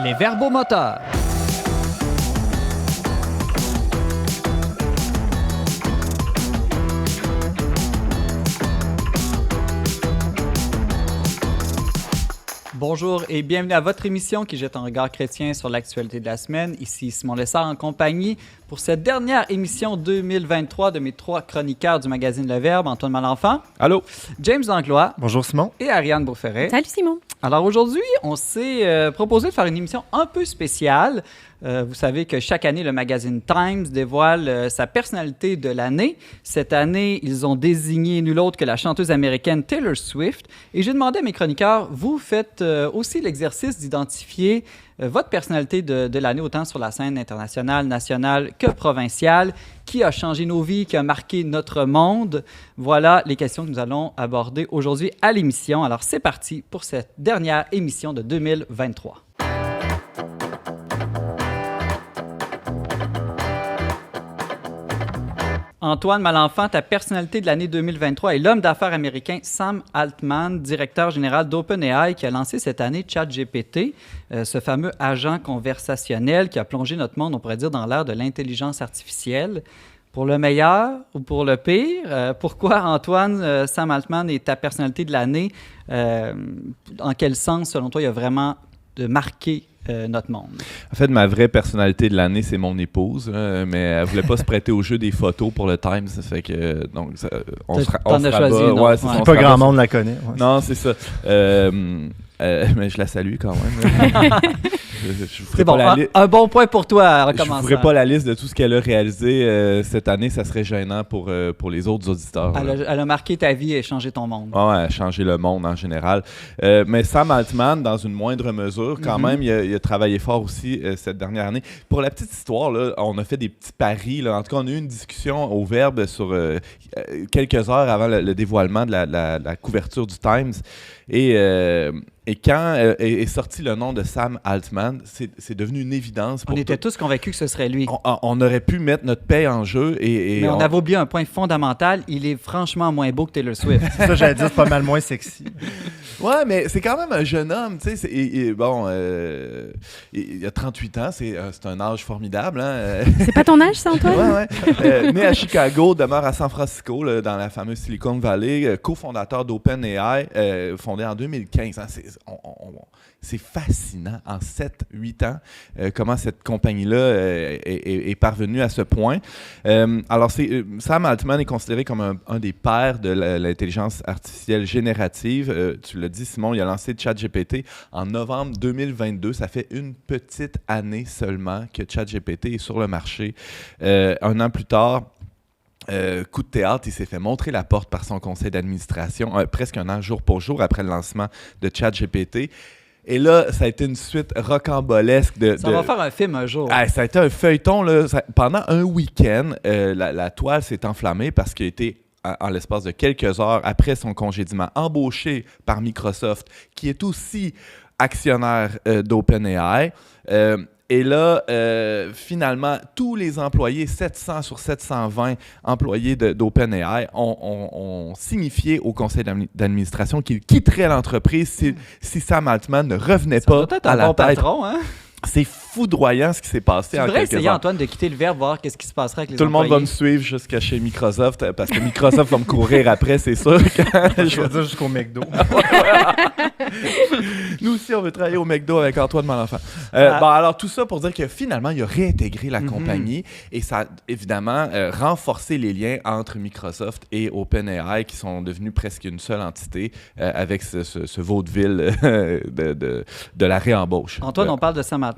Les verbomoteurs. Bonjour et bienvenue à votre émission qui jette un regard chrétien sur l'actualité de la semaine. Ici Simon Lessard en compagnie pour cette dernière émission 2023 de mes trois chroniqueurs du magazine Le Verbe, Antoine Malenfant. Allô. James Langlois. Bonjour Simon. Et Ariane Beauferret. Salut Simon. Alors aujourd'hui, on s'est proposé de faire une émission un peu spéciale. Vous savez que chaque année, le magazine Times dévoile sa personnalité de l'année. Cette année, ils ont désigné nul autre que la chanteuse américaine Taylor Swift. Et j'ai demandé à mes chroniqueurs, vous faites aussi l'exercice d'identifier votre personnalité de l'année, autant sur la scène internationale, nationale que provinciale, qui a changé nos vies, qui a marqué notre monde. Voilà les questions que nous allons aborder aujourd'hui à l'émission. Alors c'est parti pour cette dernière émission de 2023. Antoine Malenfant, ta personnalité de l'année 2023 est l'homme d'affaires américain Sam Altman, directeur général d'OpenAI, qui a lancé cette année ChatGPT, ce fameux agent conversationnel qui a plongé notre monde, on pourrait dire, dans l'ère de l'intelligence artificielle. Pour le meilleur ou pour le pire, pourquoi, Antoine, Sam Altman est ta personnalité de l'année? En quel sens, selon toi, il a vraiment marqué notre monde? En fait, ma vraie personnalité de l'année, c'est mon épouse, mais elle voulait pas se prêter au jeu des photos pour le Times, ça fait que donc on se choisi une ouais, autre, pas grand monde la connaît. Ouais. Non, c'est ça. Mais je la salue quand même. C'est bon, un bon point pour toi en Je ne commençant. ferai pas la liste de tout ce qu'elle a réalisé cette année, ça serait gênant pour les autres auditeurs. Elle a marqué ta vie et changé ton monde. Ouais, elle a changé le monde en général. Mais Sam Altman, dans une moindre mesure, quand même, il a travaillé fort aussi cette dernière année. Pour la petite histoire, là, on a fait des petits paris. Là. En tout cas, on a eu une discussion au Verbe sur quelques heures avant le dévoilement de la couverture du Times. Et quand est sorti le nom de Sam Altman, c'est devenu une évidence. On était tous convaincus que ce serait lui. On aurait pu mettre notre paye en jeu. Mais on avait oublié un point fondamental. Il est franchement moins beau que Taylor Swift. C'est ça, j'allais dire, c'est pas mal moins sexy. Ouais, mais c'est quand même un jeune homme. Tu sais, il a 38 ans. C'est un âge formidable. Hein? C'est pas ton âge, ça, Antoine? Ouais. Né à Chicago, demeure à San Francisco, là, dans la fameuse Silicon Valley, cofondateur d'OpenAI, fondé en 2015. Hein? C'est fascinant, en 7-8 ans, comment cette compagnie-là est parvenue à ce point. Alors, Sam Altman est considéré comme un des pères de l'intelligence artificielle générative. Tu l'as dit, Simon, il a lancé ChatGPT en novembre 2022. Ça fait une petite année seulement que ChatGPT est sur le marché. Un an plus tard, coup de théâtre, il s'est fait montrer la porte par son conseil d'administration, presque un an jour pour jour après le lancement de ChatGPT. Et là, ça a été une suite rocambolesque Ça va faire un film un jour. Ça a été un feuilleton. Là, pendant un week-end, la toile s'est enflammée parce qu'il a été, en l'espace de quelques heures après son congédiement, embauché par Microsoft, qui est aussi actionnaire d'OpenAI. Et là, finalement, tous les employés, 700 sur 720 employés d'OpenAI, ont signifié au conseil d'administration qu'ils quitteraient l'entreprise si Sam Altman ne revenait pas à la tête. Patron, hein? C'est foudroyant ce qui s'est passé en quelques heures. Tu devrais essayer, Antoine, de quitter le Verbe, voir qu'est-ce qui se passerait avec les employés. Tout le monde va me suivre jusqu'à chez Microsoft, parce que Microsoft va me courir après, c'est sûr. Je vais dire jusqu'au McDo. Nous aussi, on veut travailler au McDo avec Antoine Malenfant. Alors, tout ça pour dire que finalement, il a réintégré la compagnie et ça a évidemment renforcé les liens entre Microsoft et OpenAI qui sont devenus presque une seule entité avec ce vaudeville de la réembauche. Antoine, on parle de Sam Altman.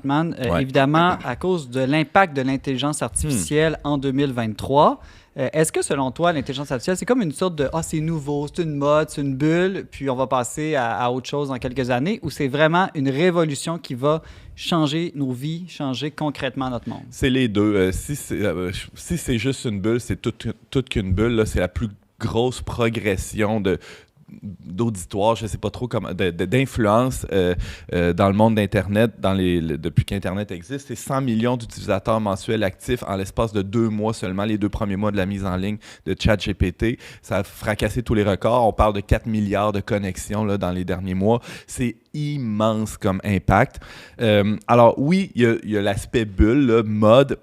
Évidemment, à cause de l'impact de l'intelligence artificielle en 2023. Est-ce que, selon toi, l'intelligence artificielle, c'est comme une sorte de « Ah, c'est nouveau, c'est une mode, c'est une bulle, puis on va passer à autre chose dans quelques années » ou c'est vraiment une révolution qui va changer nos vies, changer concrètement notre monde? C'est les deux. Si c'est juste une bulle, c'est toute qu'une bulle. Là, c'est la plus grosse progression d'auditoire, je ne sais pas trop comment, d'influence dans le monde d'Internet, depuis qu'Internet existe. C'est 100 millions d'utilisateurs mensuels actifs en l'espace de 2 mois seulement, les 2 premiers mois de la mise en ligne de ChatGPT. Ça a fracassé tous les records. On parle de 4 milliards de connexions là, dans les derniers mois. C'est immense comme impact. Alors oui, il y a l'aspect bulle, là, mode,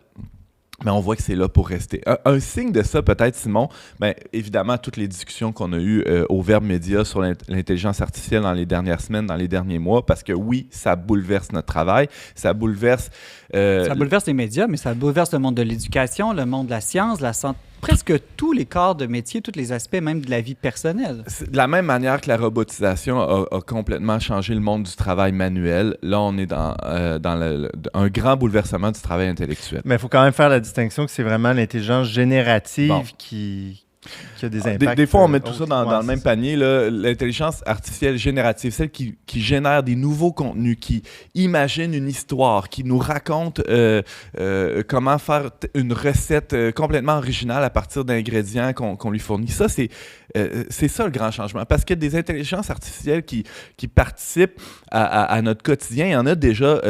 mais on voit que c'est là pour rester. Un signe de ça, peut-être, Simon, bien, évidemment, toutes les discussions qu'on a eues au Verbe Média sur l'intelligence artificielle dans les dernières semaines, dans les derniers mois, parce que oui, ça bouleverse notre travail, ça bouleverse les médias, mais ça bouleverse le monde de l'éducation, le monde de la science, la santé, presque tous les corps de métier, tous les aspects même de la vie personnelle. De la même manière que la robotisation a complètement changé le monde du travail manuel, là, on est dans un grand bouleversement du travail intellectuel. Mais il faut quand même faire la distinction que c'est vraiment l'intelligence générative qui a des impacts. Des fois, on met tout ça dans le même panier. Là. L'intelligence artificielle générative, celle qui génère des nouveaux contenus, qui imagine une histoire, qui nous raconte comment faire une recette complètement originale à partir d'ingrédients qu'on lui fournit. Ça, c'est ça le grand changement. Parce que des intelligences artificielles qui participent à notre quotidien, il y en a déjà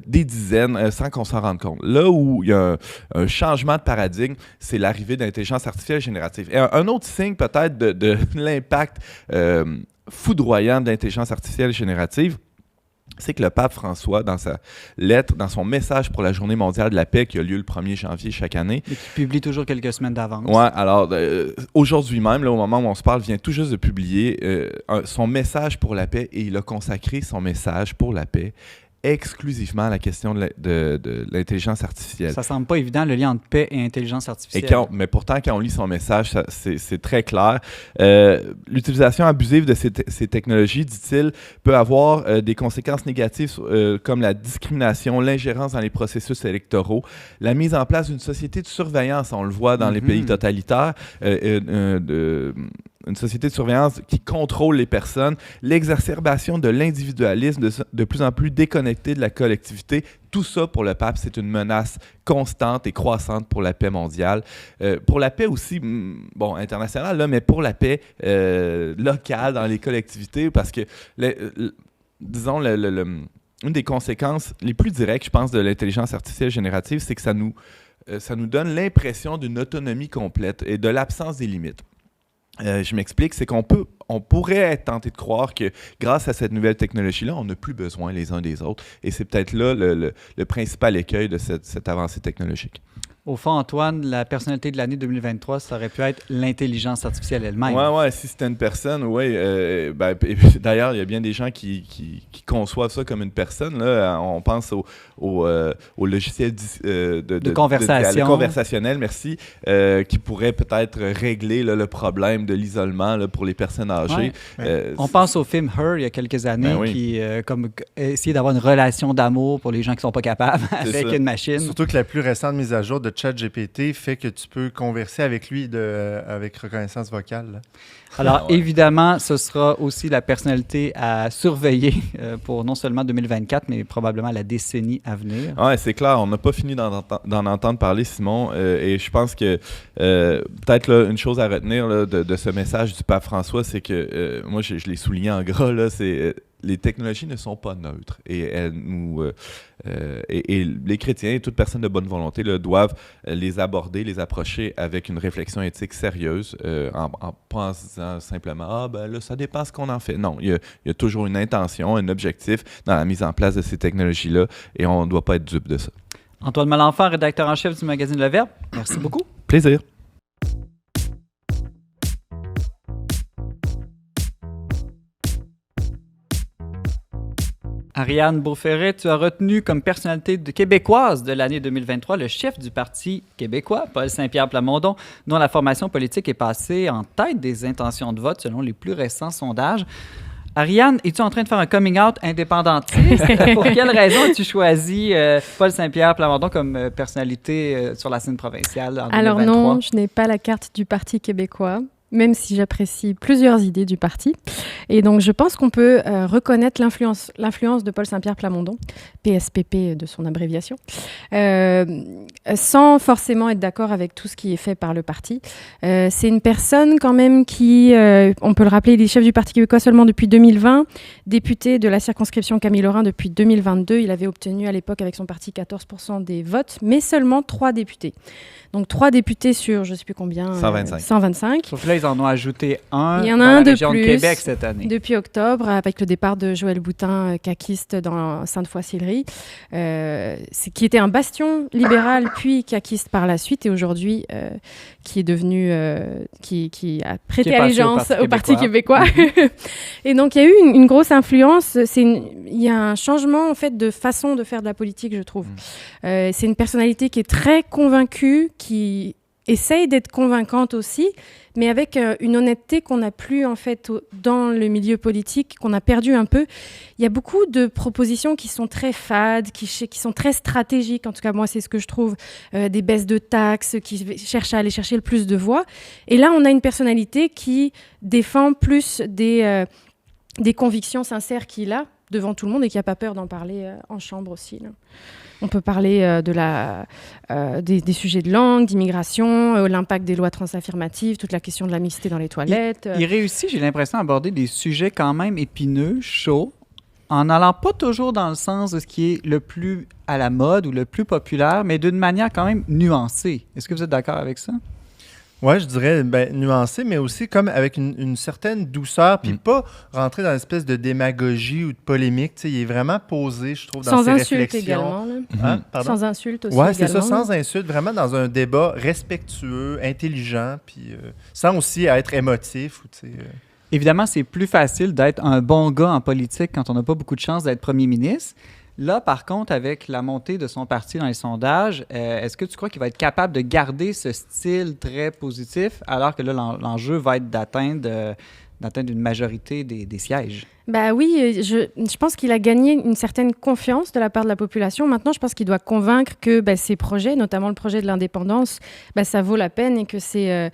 des dizaines sans qu'on s'en rende compte. Là où il y a un changement de paradigme, c'est l'arrivée d'intelligence artificielle générative. Et un autre signe peut-être de l'impact foudroyant de l'intelligence artificielle générative, c'est que le pape François, dans sa lettre, dans son message pour la Journée mondiale de la paix qui a lieu le 1er janvier chaque année... Et qui publie toujours quelques semaines d'avance. Oui, alors aujourd'hui même, là, au moment où on se parle, vient tout juste de publier son message pour la paix, et il a consacré son message pour la paix exclusivement à la question de l'intelligence artificielle. Ça semble pas évident, le lien entre paix et intelligence artificielle. Mais pourtant, quand on lit son message, c'est très clair. L'utilisation abusive de ces technologies, dit-il, peut avoir des conséquences négatives comme la discrimination, l'ingérence dans les processus électoraux, la mise en place d'une société de surveillance, on le voit dans les pays totalitaires, une société de surveillance qui contrôle les personnes, l'exacerbation de l'individualisme de plus en plus déconnecté de la collectivité. Tout ça, pour le pape, c'est une menace constante et croissante pour la paix mondiale. Pour la paix aussi, internationale, là, mais pour la paix locale dans les collectivités, parce que, disons, une des conséquences les plus directes, je pense, de l'intelligence artificielle générative, c'est que ça nous donne l'impression d'une autonomie complète et de l'absence des limites. Je m'explique, c'est qu'on pourrait être tenté de croire que grâce à cette nouvelle technologie-là, on n'a plus besoin les uns des autres. Et c'est peut-être là le principal écueil de cette avancée technologique. Au fond, Antoine, la personnalité de l'année 2023, ça aurait pu être l'intelligence artificielle elle-même. Oui, si c'était une personne, oui. D'ailleurs, il y a bien des gens qui conçoivent ça comme une personne. Là. On pense au logiciel de conversation. Conversationnel, merci, qui pourrait peut-être régler là, le problème de l'isolement là, pour les personnes âgées. Ouais. On pense au film Her, il y a quelques années, qui essayait d'avoir une relation d'amour pour les gens qui ne sont pas capables avec une machine. Surtout que la plus récente mise à jour de ChatGPT fait que tu peux converser avec lui avec reconnaissance vocale. Là. Alors, évidemment, ce sera aussi la personnalité à surveiller pour non seulement 2024, mais probablement la décennie à venir. Oui, c'est clair. On n'a pas fini d'en entendre parler, Simon. Et je pense que peut-être là, une chose à retenir là, de ce message du pape François, c'est que, moi, je l'ai souligné en gras, là, c'est... les technologies ne sont pas neutres et elles et les chrétiens et toute personne de bonne volonté là, doivent les aborder, les approcher avec une réflexion éthique sérieuse en pensant simplement là, ça dépend ce qu'on en fait. Non, il y a toujours une intention, un objectif dans la mise en place de ces technologies-là et on ne doit pas être dupe de ça. Antoine Malenfant, rédacteur en chef du magazine Le Verbe, merci beaucoup. Plaisir. Ariane Beauferret, tu as retenu comme personnalité québécoise de l'année 2023 le chef du Parti québécois, Paul Saint-Pierre Plamondon, dont la formation politique est passée en tête des intentions de vote selon les plus récents sondages. Ariane, es-tu en train de faire un coming out indépendantiste? Pour quelle raison as-tu choisi Paul Saint-Pierre Plamondon comme personnalité sur la scène provinciale en 2023? Alors non, je n'ai pas la carte du Parti québécois. même si j'apprécie plusieurs idées du parti. Et donc, je pense qu'on peut reconnaître l'influence de Paul Saint-Pierre Plamondon, PSPP de son abréviation, sans forcément être d'accord avec tout ce qui est fait par le parti. C'est une personne quand même qui, on peut le rappeler, il est chef du Parti québécois seulement depuis 2020, député de la circonscription Camille-Lorrain depuis 2022. Il avait obtenu à l'époque avec son parti 14% des votes, mais seulement 3 députés. Donc 3 députés sur, je ne sais plus combien, 125. Sauf que là, ils en ont ajouté un Il y en dans a la un de région de plus Québec cette année. depuis octobre, avec le départ de Joël Boutin, caquiste dans Sainte-Foy-Sillery, qui était un bastion libéral, puis caquiste par la suite, et aujourd'hui, qui est devenu, qui a prêté allégeance au Parti québécois. Et donc, il y a eu une grosse influence. Il y a un changement, en fait, de façon de faire de la politique, je trouve. C'est une personnalité qui est très convaincue, qui essaye d'être convaincante aussi, mais avec une honnêteté qu'on n'a plus en fait dans le milieu politique, qu'on a perdu un peu. Il y a beaucoup de propositions qui sont très fades, qui sont très stratégiques, en tout cas moi c'est ce que je trouve, des baisses de taxes, qui cherchent à aller chercher le plus de voix. Et là on a une personnalité qui défend plus des convictions sincères qu'il a devant tout le monde et qui n'a pas peur d'en parler en chambre aussi, là. On peut parler des sujets de langue, d'immigration, l'impact des lois transaffirmatives, toute la question de la mixité dans les toilettes. Il réussit, j'ai l'impression, à aborder des sujets quand même épineux, chauds, en n'allant pas toujours dans le sens de ce qui est le plus à la mode ou le plus populaire, mais d'une manière quand même nuancée. Est-ce que vous êtes d'accord avec ça? Oui, je dirais nuancé, mais aussi comme avec une certaine douceur, puis pas rentrer dans une espèce de démagogie ou de polémique. Il est vraiment posé, je trouve, dans ses réflexions. Sans insulte également. Sans insulte aussi. Oui, c'est ça, sans insulte, vraiment dans un débat respectueux, intelligent, puis sans aussi être émotif. Évidemment, c'est plus facile d'être un bon gars en politique quand on n'a pas beaucoup de chance d'être premier ministre. Là, par contre, avec la montée de son parti dans les sondages, est-ce que tu crois qu'il va être capable de garder ce style très positif alors que là, l'enjeu va être d'atteindre une majorité des sièges? Bah oui, je pense qu'il a gagné une certaine confiance de la part de la population. Maintenant, je pense qu'il doit convaincre que ses projets, notamment le projet de l'indépendance, ça vaut la peine et que c'est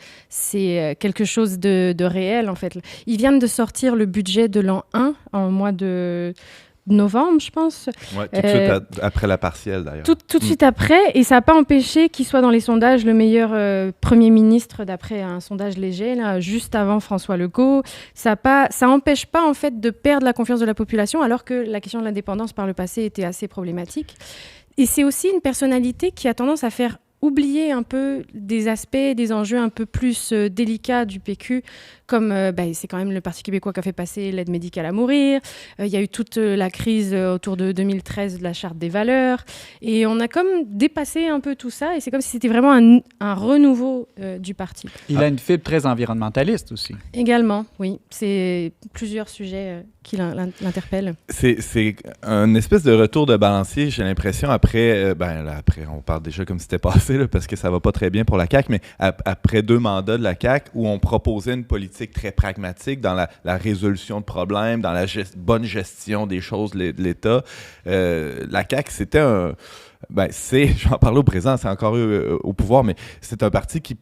quelque chose de réel, en fait. Ils viennent de sortir le budget de l'an 1 en mois de novembre, je pense. Oui, tout de suite après la partielle, d'ailleurs. Tout de suite après, et ça n'a pas empêché qu'il soit dans les sondages le meilleur Premier ministre, d'après un sondage léger, là, juste avant François Legault. Ça n'empêche pas, en fait, de perdre la confiance de la population, alors que la question de l'indépendance, par le passé, était assez problématique. Et c'est aussi une personnalité qui a tendance à faire oublier un peu des aspects, des enjeux un peu plus délicats du PQ, comme c'est quand même le Parti québécois qui a fait passer l'aide médicale à mourir. Il y a eu toute la crise autour de 2013 de la Charte des valeurs. Et on a comme dépassé un peu tout ça. Et c'est comme si c'était vraiment un renouveau du parti. Il a une fibre très environnementaliste aussi. Également, oui. C'est plusieurs sujets qui l'interpellent. C'est un espèce de retour de balancier, j'ai l'impression, après, après, on parle déjà comme si c'était passé, là, parce que ça va pas très bien pour la CAQ, mais après 2 mandats de la CAQ, où on proposait une politique très pragmatique dans la résolution de problèmes, dans la bonne gestion des choses de l'État. La CAQ, c'était un... j'en parlais au présent, c'est encore au pouvoir, mais c'est un parti qui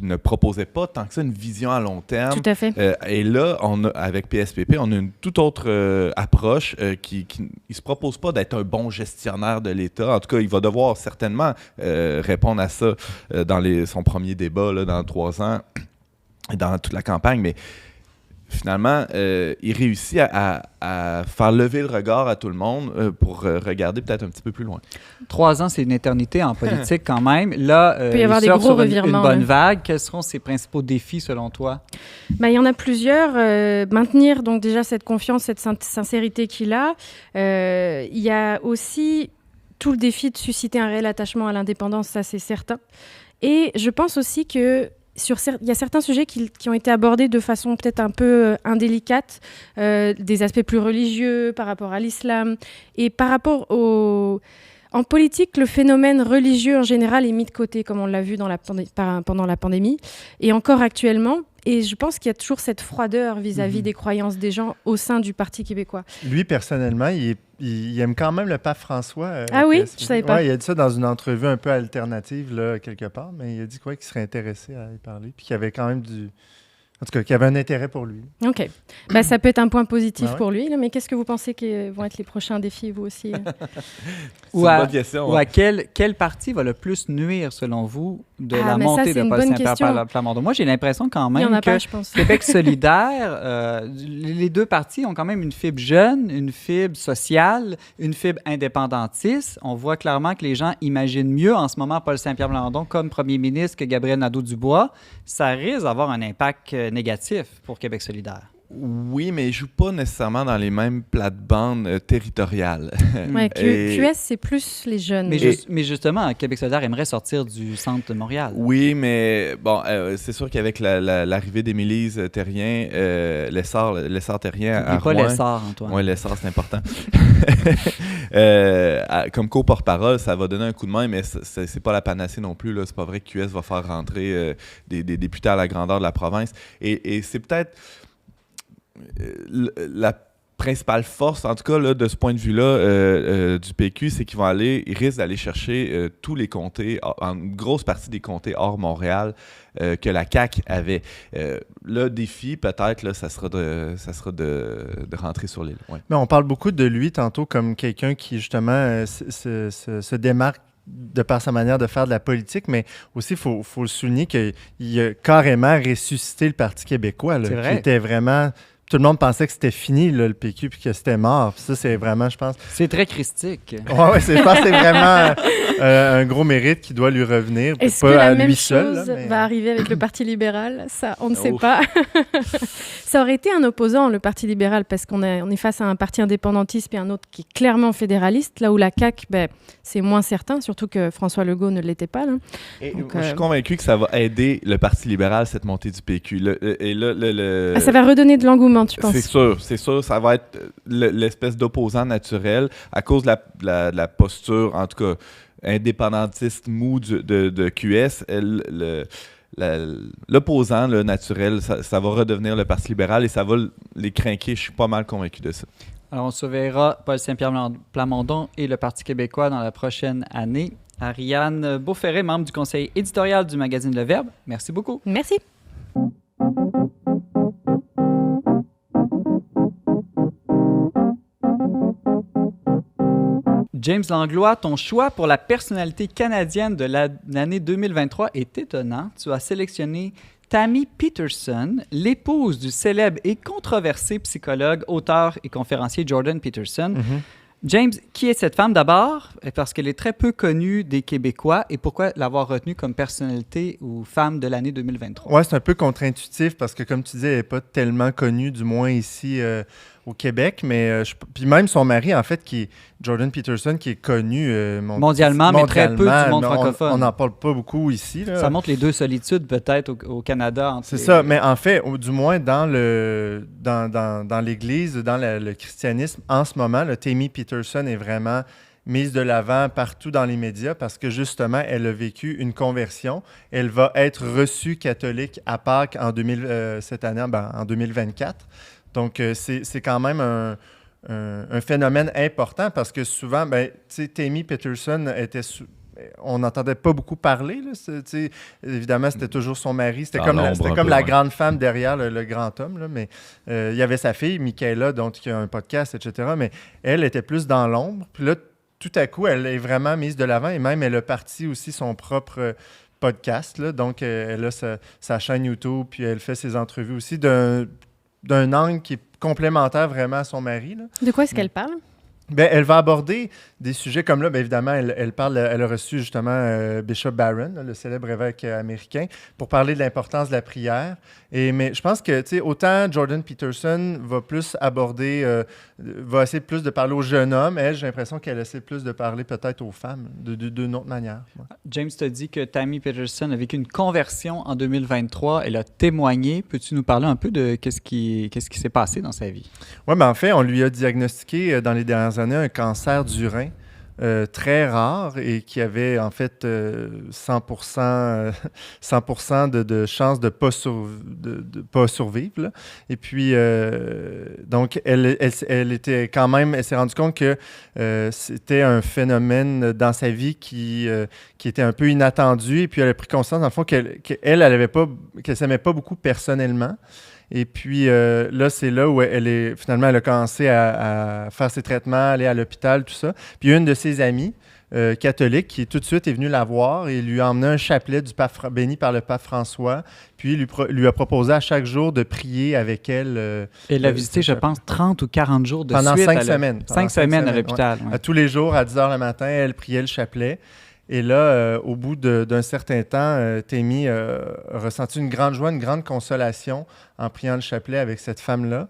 ne proposait pas tant que ça une vision à long terme. Tout à fait. Et là, avec PSPP, on a une toute autre approche qui ne se propose pas d'être un bon gestionnaire de l'État. En tout cas, il va devoir certainement répondre à ça dans son premier débat là, dans 3 ans, dans toute la campagne, mais finalement, il réussit à faire lever le regard à tout le monde pour regarder peut-être un petit peu plus loin. 3 ans, c'est une éternité en politique quand même. Là, il peut y avoir des gros revirements. Une bonne vague. Quels seront ses principaux défis selon toi? Il y en a plusieurs. Maintenir donc déjà cette confiance, cette sincérité qu'il a. Il y a aussi tout le défi de susciter un réel attachement à l'indépendance, ça c'est certain. Et je pense aussi que il y a certains sujets qui ont été abordés de façon peut-être un peu indélicate, des aspects plus religieux par rapport à l'islam. Et par rapport en politique, le phénomène religieux en général est mis de côté, comme on l'a vu pendant la pandémie, et encore actuellement. Et je pense qu'il y a toujours cette froideur vis-à-vis des croyances des gens au sein du Parti québécois. Lui, personnellement, il aime quand même le pape François. Ah oui? Je ne savais pas. Ouais, il a dit ça dans une entrevue un peu alternative, là, quelque part, mais il a dit qu'il serait intéressé à y parler, puis qu'il y avait quand même En tout cas, qui avait un intérêt pour lui. OK. Ben, ça peut être un point positif Ah ouais. pour lui, là, mais qu'est-ce que vous pensez qui vont être les prochains défis, vous aussi? C'est Ou une à, bonne question. ou à quel parti va le plus nuire, selon vous, de Ah, la mais ça, montée c'est de une Paul bonne Saint-Pierre question. Plamondon? Moi, j'ai l'impression quand Il n'y en même a pas, que je pense. Québec solidaire, les deux partis ont quand même une fibre jeune, une fibre sociale, une fibre indépendantiste. On voit clairement que les gens imaginent mieux en ce moment Paul Saint-Pierre Plamondon comme premier ministre que Gabriel Nadeau-Dubois. Ça risque d'avoir un impact négatif pour Québec solidaire. Oui, mais ils ne jouent pas nécessairement dans les mêmes plates-bandes territoriales. Ouais, Et- QS, c'est plus les jeunes. Mais justement, Québec solidaire aimerait sortir du centre de Montréal. Oui, mais bon, c'est sûr qu'avec l'arrivée d'Émilise Terrien, l'essor Terrien à N'oublie pas Rouen... l'essor, Antoine. Oui, l'essor, c'est important. Comme co-porte-parole, ça va donner un coup de main, mais c'est pas la panacée non plus. C'est pas vrai que QS va faire rentrer des députés à la grandeur de la province. Et c'est peut-être la principale force, en tout cas là, de ce point de vue-là, du PQ, c'est ils risquent d'aller chercher tous les comtés, une grosse partie des comtés hors Montréal que la CAQ avait. Le défi, peut-être, là, ça sera de rentrer sur l'île. Ouais. Mais on parle beaucoup de lui tantôt comme quelqu'un qui, justement, se démarque de par sa manière de faire de la politique, mais aussi, il faut le souligner qu'il a carrément ressuscité le Parti québécois, là, C'est vrai. qui était vraiment... Tout le monde pensait que c'était fini, là, le PQ, puis que c'était mort. Puis ça, c'est vraiment, je pense... C'est très christique. Je pense que c'est vraiment un gros mérite qui doit lui revenir. Est-ce Pas que à la lui même seul, chose là, mais- va arriver avec le Parti libéral? Ça, on ne sait Ouf. pas. Ça aurait été un opposant, le Parti libéral, parce on est face à un parti indépendantiste puis un autre qui est clairement fédéraliste, là où la CAQ, c'est moins certain, surtout que François Legault ne l'était pas. Là. Et Donc, moi, je suis convaincu que ça va aider le Parti libéral, cette montée du PQ. Ça va redonner de l'engouement, tu penses? C'est sûr, ça va être l'espèce d'opposant naturel à cause de la posture, en tout cas, indépendantiste mou de QS. L'opposant naturel, ça va redevenir le Parti libéral et ça va les craquer. Je suis pas mal convaincu de ça. Alors, on surveillera Paul Saint-Pierre Plamondon et le Parti québécois dans la prochaine année. Ariane Beauferré, membre du conseil éditorial du magazine Le Verbe, merci beaucoup. Merci. James Langlois, ton choix pour la personnalité canadienne de l'année 2023 est étonnant. Tu as sélectionné Tammy Peterson, l'épouse du célèbre et controversé psychologue, auteur et conférencier Jordan Peterson. James, qui est cette femme d'abord? Parce qu'elle est très peu connue des Québécois. Et pourquoi l'avoir retenue comme personnalité ou femme de l'année 2023? Ouais, c'est un peu contre-intuitif parce que, comme tu disais, elle n'est pas tellement connue, du moins ici au Québec. Mais puis même son mari, en fait, qui est Jordan Peterson, qui est connu Mondialement, mais très peu du monde mais francophone. On n'en parle pas beaucoup ici. Là. Ça montre les deux solitudes peut-être au Canada. C'est ça, mais en fait, du moins dans l'Église, dans le christianisme, en ce moment, Tammy Peterson est vraiment mise de l'avant partout dans les médias parce que justement, elle a vécu une conversion. Elle va être reçue catholique à Pâques cette année, en 2024. Donc, c'est quand même un phénomène important parce que souvent, Tammy Peterson on n'entendait pas beaucoup parler. Là. Évidemment, c'était toujours son mari. C'était comme la grande femme derrière le grand homme. Là. Mais il y avait sa fille, Michaela, qui a un podcast, etc. Mais elle était plus dans l'ombre. Puis là, tout à coup, elle est vraiment mise de l'avant et même elle a parti aussi son propre podcast. Là. Donc, elle a sa chaîne YouTube, puis elle fait ses entrevues aussi d'un angle qui est complémentaire vraiment à son mari. Là. De quoi est-ce qu'elle parle? Elle va aborder des sujets comme là, évidemment, elle a reçu justement Bishop Barron, le célèbre évêque américain, pour parler de l'importance de la prière. Mais je pense que, autant Jordan Peterson va plus aborder, va essayer plus de parler aux jeunes hommes, elle, j'ai l'impression qu'elle essaie plus de parler peut-être aux femmes, d'une autre manière. Ouais. James t'a dit que Tammy Peterson a vécu une conversion en 2023. Elle a témoigné. Peux-tu nous parler un peu de qu'est-ce qui s'est passé dans sa vie? Oui, mais en fait, on lui a diagnostiqué dans les dernières années un cancer du rein. très rare et qui avait en fait 100% de chances de ne pas survivre. Là. Et puis, donc, elle était quand même, elle s'est rendue compte que c'était un phénomène dans sa vie qui était un peu inattendu. Et puis, elle a pris conscience, dans le fond, qu'elle s'aimait pas beaucoup personnellement. Et puis là, c'est là où finalement, elle a commencé à faire ses traitements, aller à l'hôpital, tout ça. Puis une de ses amies catholiques qui tout de suite est venue la voir et lui a emmené un chapelet du pape béni par le pape François. Puis lui a proposé à chaque jour de prier avec elle. Elle l'a visité, je pense, 30 ou 40 jours de pendant suite. 5 semaines. 5 semaines à l'hôpital. Ouais. Tous les jours, à 10 h le matin, elle priait le chapelet. Et là, au bout d'un certain temps, Tammy a ressenti une grande joie, une grande consolation en priant le chapelet avec cette femme-là.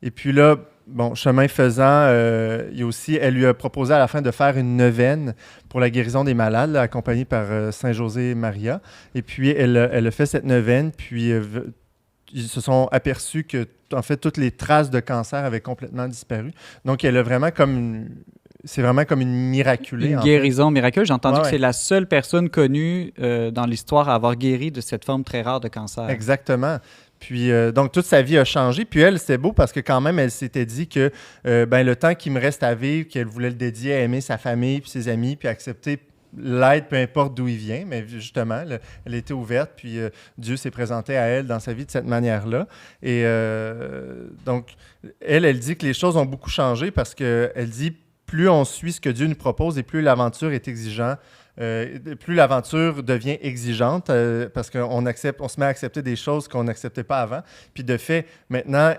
Et puis là, bon, chemin faisant, elle lui a proposé à la fin de faire une neuvaine pour la guérison des malades, là, accompagnée par Saint José Maria. Et puis, elle a fait cette neuvaine, puis ils se sont aperçus que, en fait, toutes les traces de cancer avaient complètement disparu. Donc, elle a vraiment c'est vraiment comme une miraculée. Une guérison miraculeuse. J'ai entendu que ouais. c'est la seule personne connue dans l'histoire à avoir guéri de cette forme très rare de cancer. Exactement. Puis, donc, toute sa vie a changé. Puis elle, c'était beau parce que quand même, elle s'était dit que le temps qui me reste à vivre, qu'elle voulait le dédier à aimer sa famille puis ses amis, puis accepter l'aide, peu importe d'où il vient. Mais justement, elle était ouverte, puis Dieu s'est présenté à elle dans sa vie de cette manière-là. Et donc, elle dit que les choses ont beaucoup changé parce qu'elle dit plus on suit ce que Dieu nous propose et plus l'aventure est exigeante, plus l'aventure devient exigeante parce qu'on se met à accepter des choses qu'on n'acceptait pas avant. Puis de fait, maintenant,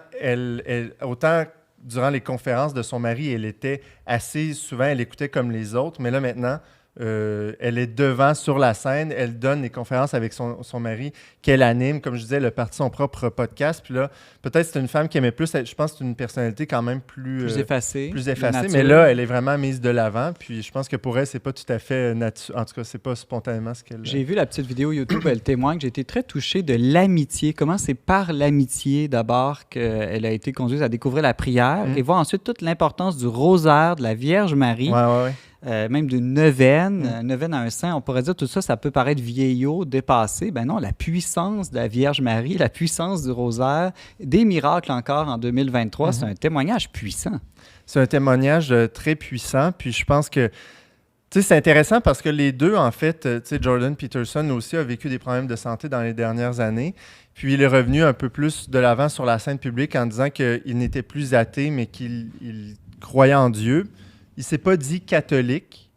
autant durant les conférences de son mari, elle était assez souvent, elle écoutait comme les autres, mais là maintenant, elle est devant sur la scène, elle donne les conférences avec son mari qu'elle anime. Comme je disais, elle a parti son propre podcast. Puis là, peut-être c'est une femme qui aimait plus, je pense que c'est une personnalité quand même plus effacée. Mais là, elle est vraiment mise de l'avant. Puis je pense que pour elle, c'est pas tout à fait naturel. En tout cas, c'est pas spontanément ce qu'elle... J'ai vu la petite vidéo YouTube, elle témoigne. J'ai été très touché de l'amitié. Comment c'est par l'amitié d'abord qu'elle a été conduite à découvrir la prière et voir ensuite toute l'importance du rosaire, de la Vierge Marie. Ouais. Même d'une neuvaine, neuvaine à un saint, on pourrait dire tout ça, ça peut paraître vieillot, dépassé. Ben non, la puissance de la Vierge Marie, la puissance du rosaire, des miracles encore en 2023, c'est un témoignage puissant. C'est un témoignage très puissant, puis je pense que c'est intéressant parce que les deux, en fait, Jordan Peterson aussi a vécu des problèmes de santé dans les dernières années, puis il est revenu un peu plus de l'avant sur la scène publique en disant qu'il n'était plus athée, mais qu'il croyait en Dieu. Il ne s'est pas dit catholique,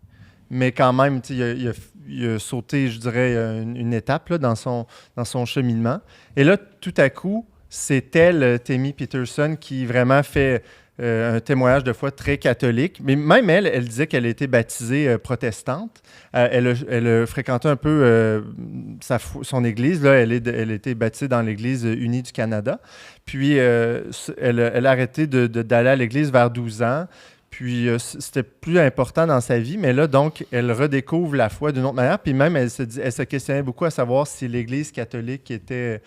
mais quand même, il a sauté, je dirais, une étape là, dans son cheminement. Et là, tout à coup, c'est elle, Tammy Peterson, qui vraiment fait un témoignage de foi très catholique. Mais même elle disait qu'elle a été baptisée protestante. Elle a fréquenté un peu son église. Là, elle a été baptisée dans l'Église unie du Canada. Puis, elle a arrêté d'aller à l'église vers 12 ans. Puis, c'était plus important dans sa vie. Mais là, donc, elle redécouvre la foi d'une autre manière. Puis même, elle se questionnait beaucoup à savoir si l'Église catholique était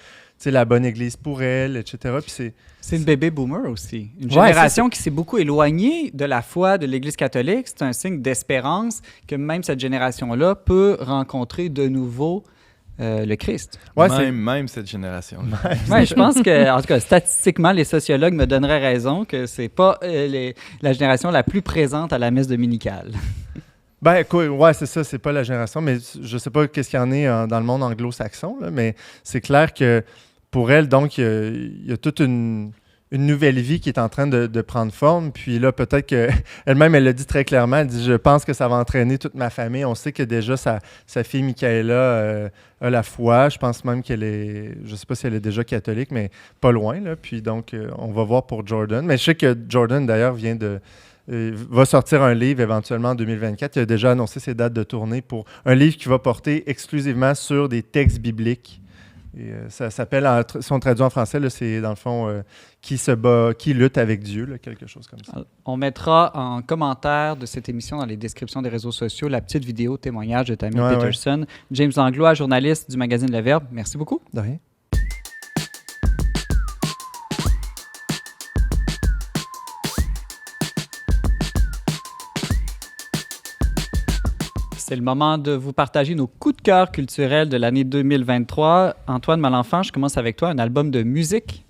la bonne Église pour elle, etc. Puis c'est une bébé boomer aussi. Une génération qui s'est beaucoup éloignée de la foi de l'Église catholique. C'est un signe d'espérance que même cette génération-là peut rencontrer de nouveau le Christ. Ouais, même cette génération-là. Ouais, je pense que, en tout cas, statistiquement, les sociologues me donneraient raison que c'est pas la génération la plus présente à la messe dominicale. Ben, ouais, c'est ça, c'est pas la génération, mais je sais pas qu'est-ce qu'il y en a dans le monde anglo-saxon, là, mais c'est clair que pour elle, donc, il y a toute une nouvelle vie qui est en train de prendre forme. Puis là, peut-être qu'elle-même, elle l'a dit très clairement, elle dit « Je pense que ça va entraîner toute ma famille. » On sait que déjà, sa fille Michaela a la foi. Je pense même qu'elle est... Je sais pas si elle est déjà catholique, mais pas loin. Là. Puis donc, on va voir pour Jordan. Mais je sais que Jordan, d'ailleurs, va sortir un livre éventuellement en 2024. Il a déjà annoncé ses dates de tournée pour un livre qui va porter exclusivement sur des textes bibliques. Et ça s'appelle, si on traduit en français, là, c'est dans le fond qui lutte avec Dieu, là, quelque chose comme ça. On mettra en commentaire de cette émission dans les descriptions des réseaux sociaux la petite vidéo témoignage de Tammy Peterson. James Langlois, journaliste du magazine Le Verbe. Merci beaucoup. De rien. C'est le moment de vous partager nos coups de cœur culturels de l'année 2023. Antoine Malenfant, je commence avec toi. Un album de musique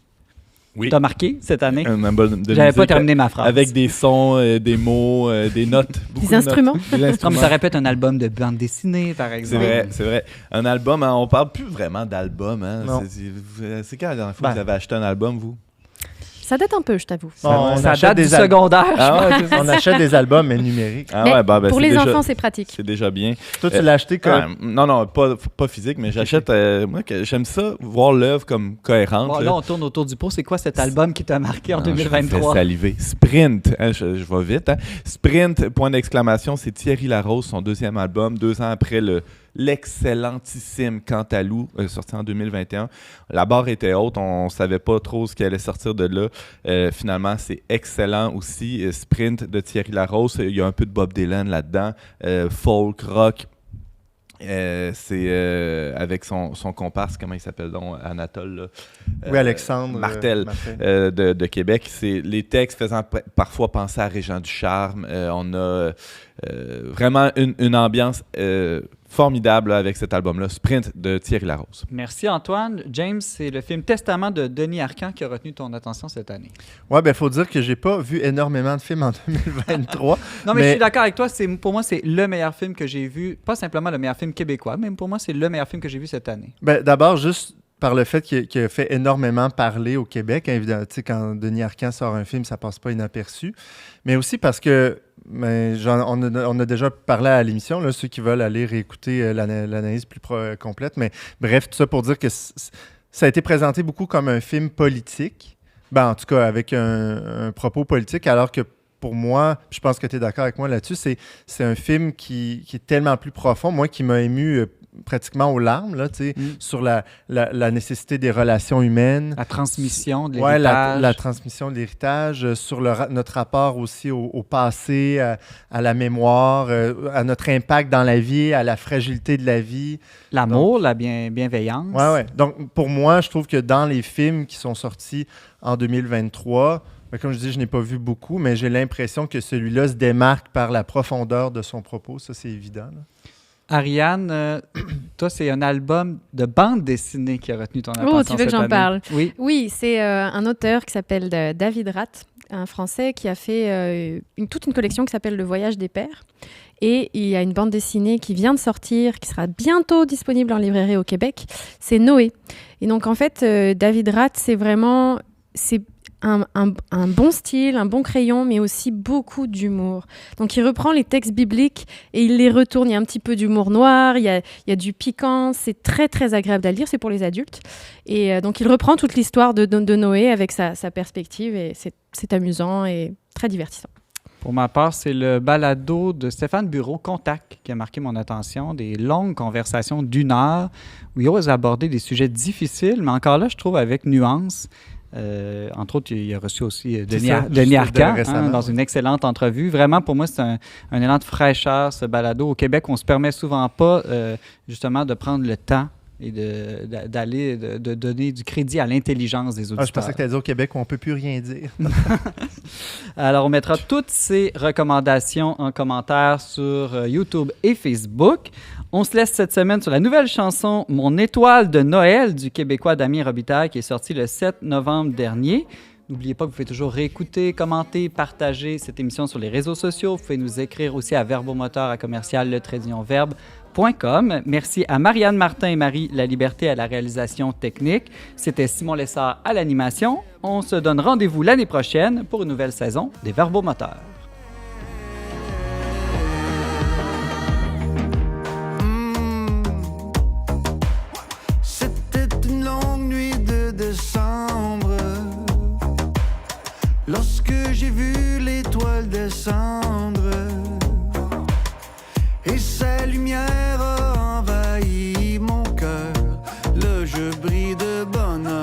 t'a marqué cette année? Un album de J'avais musique pas terminé ma phrase. avec des sons, des mots, des notes. Des instruments? Des Non, instruments. mais ça répète un album de bande dessinée, par C'est exemple. vrai, c'est vrai. Un album, hein, on parle plus vraiment d'album. Hein. Non. C'est quand la dernière fois que vous avez acheté un album, vous? Ça date un peu, je t'avoue. On Ça achète date du secondaire. Ah ouais, c'est ça. On achète des albums, mais numériques. Ah Mais ouais, ben, pour c'est les déjà- enfants, c'est pratique. C'est déjà bien. Toi, tu l'as acheté comme... Non, pas physique, mais j'achète. Moi, j'aime ça, voir l'œuvre comme cohérente. Bon, là, on tourne autour du pot. C'est quoi cet album qui t'a marqué en Non, je me fais 2023? saliver. Sprint, hein, je vais vite. Hein. Sprint, point d'exclamation, c'est Thierry Larose, son deuxième album, 2 ans après l'excellentissime Cantalou, sorti en 2021. La barre était haute, on savait pas trop ce qui allait sortir de là. Finalement, c'est excellent aussi. Sprint de Thierry Larose, il y a un peu de Bob Dylan là-dedans, folk, rock. C'est avec son comparse, comment il s'appelle donc, Anatole, là? Oui, Alexandre Martel. De Québec. C'est les textes faisant parfois penser à Régent Ducharme. On a vraiment une ambiance formidable là, avec cet album-là, Sprint de Thierry Larose. Merci, Antoine. James, c'est le film Testament de Denis Arcand qui a retenu ton attention cette année. Ouais, ben faut dire que j'ai pas vu énormément de films en 2023. Non, mais je suis d'accord avec toi. Pour moi, c'est le meilleur film que j'ai vu. Pas simplement le meilleur film québécois, mais pour moi, c'est le meilleur film que j'ai vu cette année. Ben, d'abord, juste par le fait qu'il a fait énormément parler au Québec. Hein, évidemment, tu sais, quand Denis Arcand sort un film, ça passe pas inaperçu. Mais aussi parce que, on a déjà parlé à l'émission, là, ceux qui veulent aller réécouter l'analyse plus complète. Mais bref, tout ça pour dire que ça a été présenté beaucoup comme un film politique. Ben, en tout cas, avec un propos politique, alors que pour moi, je pense que tu es d'accord avec moi là-dessus, c'est un film qui est tellement plus profond, moi, qui m'a ému pratiquement aux larmes, là, sur la nécessité des relations humaines. La transmission de Ouais, l'héritage. la transmission de l'héritage, sur notre rapport aussi au passé, à la mémoire, à notre impact dans la vie, à la fragilité de la vie. L'amour, la bienveillance. Ouais. Donc, pour moi, je trouve que dans les films qui sont sortis en 2023, comme je dis, je n'ai pas vu beaucoup, mais j'ai l'impression que celui-là se démarque par la profondeur de son propos. Ça, c'est évident, là. Ariane, toi, c'est un album de bande dessinée qui a retenu ton attention. Oh, tu veux que j'en parle? Oui. Oui, c'est un auteur qui s'appelle David Rath, un Français qui a fait toute une collection qui s'appelle Le Voyage des Pères. Et il y a une bande dessinée qui vient de sortir, qui sera bientôt disponible en librairie au Québec. C'est Noé. Et donc, en fait, David Rath, c'est un bon style, un bon crayon, mais aussi beaucoup d'humour. Donc, il reprend les textes bibliques et il les retourne. Il y a un petit peu d'humour noir, il y a du piquant. C'est très, très agréable à lire. C'est pour les adultes. Et donc, il reprend toute l'histoire de Noé avec sa perspective. Et c'est amusant et très divertissant. Pour ma part, c'est le balado de Stéphane Bureau, Contact, qui a marqué mon attention. Des longues conversations d'1 heure où il ose aborder des sujets difficiles, mais encore là, je trouve avec nuance. Entre autres, il a reçu aussi Denis Arcand dans une excellente entrevue. Vraiment, pour moi, c'est un élan de fraîcheur, ce balado. Au Québec, on ne se permet souvent pas, justement, de prendre le temps et de donner du crédit à l'intelligence des auditeurs. Je pensais que tu allais dire au Québec où on ne peut plus rien dire. Alors, on mettra toutes ces recommandations en commentaire sur YouTube et Facebook. On se laisse cette semaine sur la nouvelle chanson « Mon étoile de Noël » du Québécois Damien Robitaille qui est sorti le 7 novembre dernier. N'oubliez pas que vous pouvez toujours réécouter, commenter, partager cette émission sur les réseaux sociaux. Vous pouvez nous écrire aussi à verbomoteur@le-verbe.com. Merci à Marianne Martin et Marie Laliberté à la réalisation technique. C'était Simon Lessard à l'animation. On se donne rendez-vous l'année prochaine pour une nouvelle saison des Verbomoteurs. C'était une longue nuit de décembre lorsque j'ai vu l'étoile descendre et sa lumière a envahi mon cœur. Là je brille de bonheur.